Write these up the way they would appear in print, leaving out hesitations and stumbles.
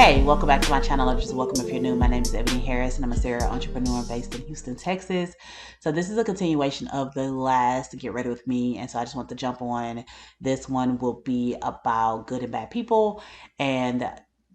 Hey, welcome back to my channel, or just welcome if you're new. My name is Eboni Harris, and I'm a serial entrepreneur based in Houston, Texas. So this is a continuation of the last Get Ready With Me, and so I just want to jump on. This one will be about good and bad people, and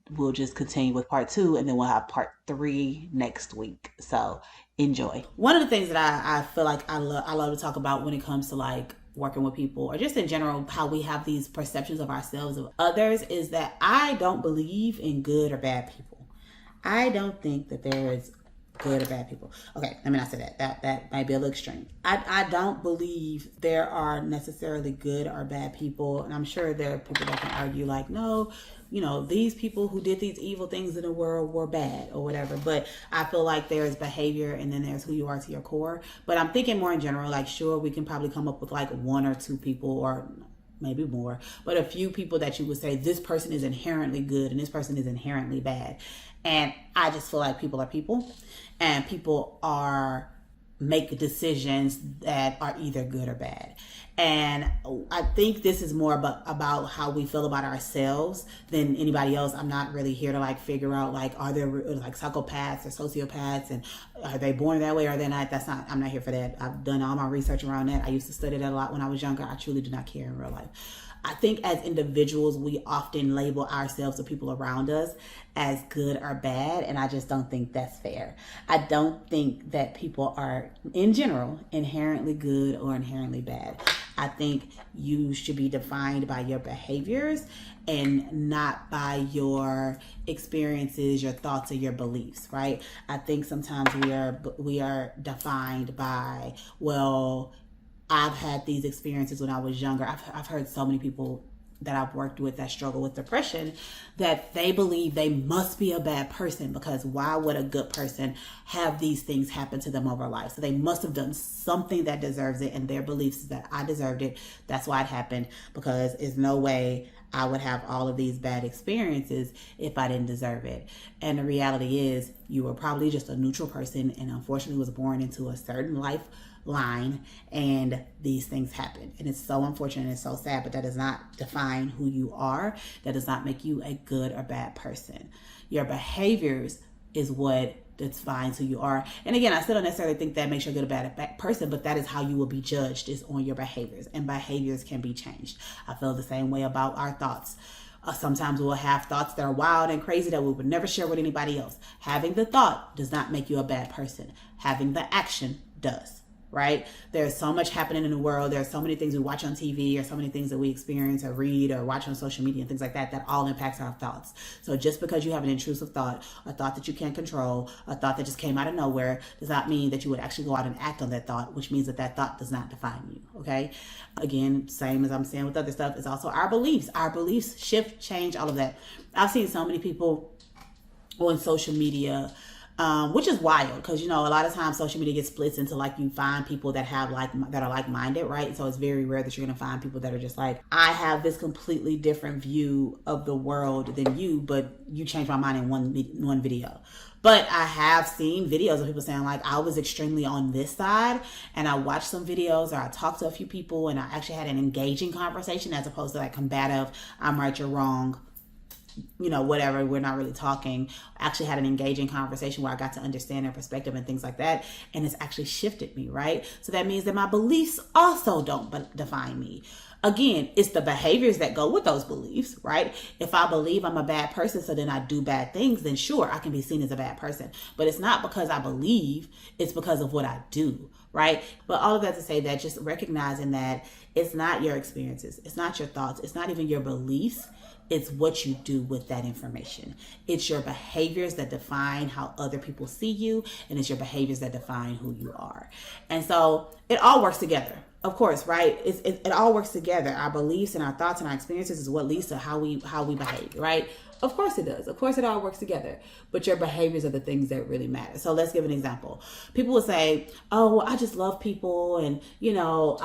we'll just continue with part 2, and then we'll have part 3 next week. So enjoy. One of the things that I feel like I love to talk about when it comes to like working with people, or just in general how we have these perceptions of ourselves, of others, is that I don't believe in good or bad people. I don't think that there is good or bad people. Okay, I mean, I said that might be a little extreme. I don't believe there are necessarily good or bad people, and I'm sure there are people that can argue like, no, you know, these people who did these evil things in the world were bad or whatever. But I feel like there's behavior and then there's who you are to your core. But I'm thinking more in general, like, sure, we can probably come up with like 1 or 2 people, or maybe more, but a few people that you would say this person is inherently good and this person is inherently bad. And I just feel like people are people, and people make decisions that are either good or bad. And I think this is more about how we feel about ourselves than anybody else. I'm not really here to like figure out like, are there like psychopaths or sociopaths, and are they born that way or they're not? I'm not here for that. I've done all my research around that. I used to study that a lot when I was younger. I truly do not care in real life. I think as individuals, we often label ourselves or people around us as good or bad, and I just don't think that's fair. I don't think that people are, in general, inherently good or inherently bad. I think you should be defined by your behaviors and not by your experiences, your thoughts, or your beliefs, right? I think sometimes we are defined by, well, I've had these experiences when I was younger. I've heard so many people that I've worked with that struggle with depression that they believe they must be a bad person, because why would a good person have these things happen to them over life? So they must have done something that deserves it, and their beliefs is that I deserved it. That's why it happened, because there's no way I would have all of these bad experiences if I didn't deserve it. And the reality is you were probably just a neutral person and unfortunately was born into a certain life line, and these things happen, and it's so unfortunate and it's so sad, but that does not define who you are. That does not make you a good or bad person. Your behaviors is what defines who you are. And again, I still don't necessarily think that makes you a good or bad person, but that is how you will be judged, is on your behaviors, and behaviors can be changed. I feel the same way about our thoughts. Sometimes we'll have thoughts that are wild and crazy that we would never share with anybody else. Having the thought does not make you a bad person. Having the action does. Right? There's so much happening in the world. There's so many things we watch on TV, or so many things that we experience or read or watch on social media and things like that, that all impacts our thoughts. So just because you have an intrusive thought, a thought that you can't control, a thought that just came out of nowhere, does not mean that you would actually go out and act on that thought, which means that that thought does not define you. Okay? Again, same as I'm saying with other stuff, is also our beliefs. Our beliefs shift, change, all of that. I've seen so many people on social media, which is wild, because you know a lot of times social media gets splits into like, you find people that are like-minded, right? So it's very rare that you're gonna find people that are just like, I have this completely different view of the world than you, but you changed my mind in one video. But I have seen videos of people saying like, I was extremely on this side, and I watched some videos, or I talked to a few people, and I actually had an engaging conversation, as opposed to like combative, I'm right, you're wrong, you know, whatever, we're not really talking. I actually had an engaging conversation where I got to understand their perspective and things like that, and it's actually shifted me, right? So that means that my beliefs also don't define me. Again, it's the behaviors that go with those beliefs, right? If I believe I'm a bad person, so then I do bad things, then sure, I can be seen as a bad person. But it's not because I believe, it's because of what I do, right? But all of that to say that just recognizing that it's not your experiences, it's not your thoughts, it's not even your beliefs, it's what you do with that information. It's your behaviors that define how other people see you, and it's your behaviors that define who you are. And so it all works together, of course, right? It all works together. Our beliefs and our thoughts and our experiences is what leads to how we behave, right? Of course it does. Of course it all works together. But your behaviors are the things that really matter. So let's give an example. People will say, oh, well, I just love people, and you know,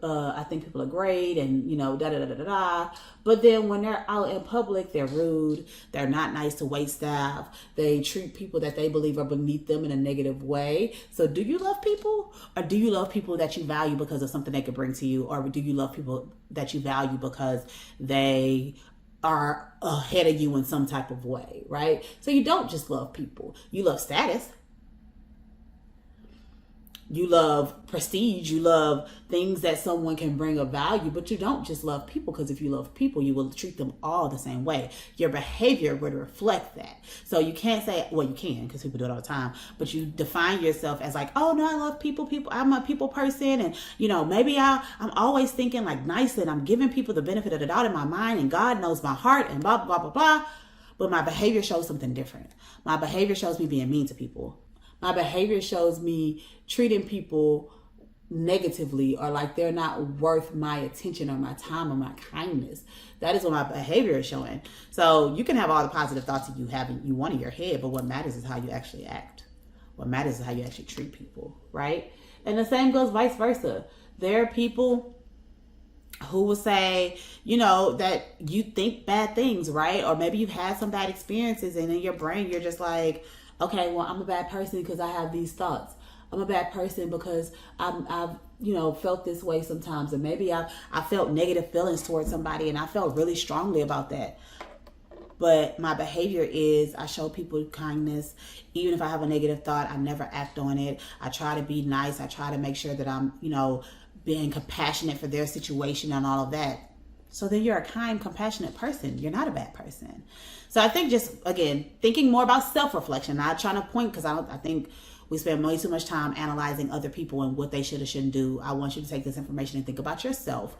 I think people are great, and you know, da da da da da. But then when they're out in public, they're rude. They're not nice to wait staff. They treat people that they believe are beneath them in a negative way. So do you love people, or do you love people that you value because of something they could bring to you, or do you love people that you value because they are ahead of you in some type of way, right? So you don't just love people. You love status. You love prestige. You love things that someone can bring of value, but you don't just love people, because if you love people, you will treat them all the same way. Your behavior would reflect that. So you can't say, well, you can, because people do it all the time, but you define yourself as like, oh no, I love people. I'm a people person. And maybe I'm always thinking like nice, and I'm giving people the benefit of the doubt in my mind, and God knows my heart, and blah, blah, blah, blah. But my behavior shows something different. My behavior shows me being mean to people. My behavior shows me treating people negatively, or like they're not worth my attention or my time or my kindness. That is what my behavior is showing. So you can have all the positive thoughts that you want in your head, but what matters is how you actually act. What matters is how you actually treat people, right? And the same goes vice versa. There are people who will say, that you think bad things, right? Or maybe you've had some bad experiences, and in your brain you're just like, okay, well, I'm a bad person because I have these thoughts. I'm a bad person because I've felt this way sometimes. And maybe I felt negative feelings towards somebody, and I felt really strongly about that. But my behavior is I show people kindness. Even if I have a negative thought, I never act on it. I try to be nice. I try to make sure that I'm, being compassionate for their situation and all of that. So then you're a kind, compassionate person. You're not a bad person. So I think just, again, thinking more about self-reflection, not trying to point, because I think we spend way too much time analyzing other people and what they should or shouldn't do. I want you to take this information and think about yourself.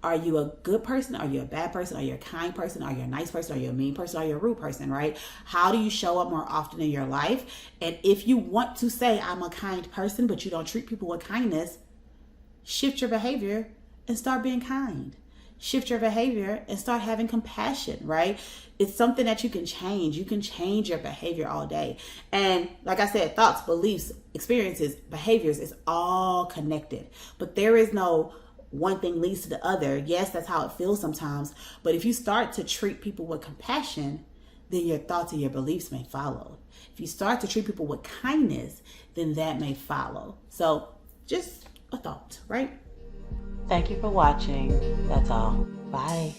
Are you a good person? Are you a bad person? Are you a kind person? Are you a nice person? Are you a mean person? Are you a rude person, right? How do you show up more often in your life? And if you want to say, I'm a kind person, but you don't treat people with kindness, shift your behavior and start being kind. Shift your behavior and start having compassion, right? It's something that you can change. You can change your behavior all day. And like I said, thoughts, beliefs, experiences, behaviors is all connected. But there is no one thing leads to the other. Yes, that's how it feels sometimes. But if you start to treat people with compassion, then your thoughts and your beliefs may follow. If you start to treat people with kindness, then that may follow. So just a thought, right? Thank you for watching. That's all. Bye.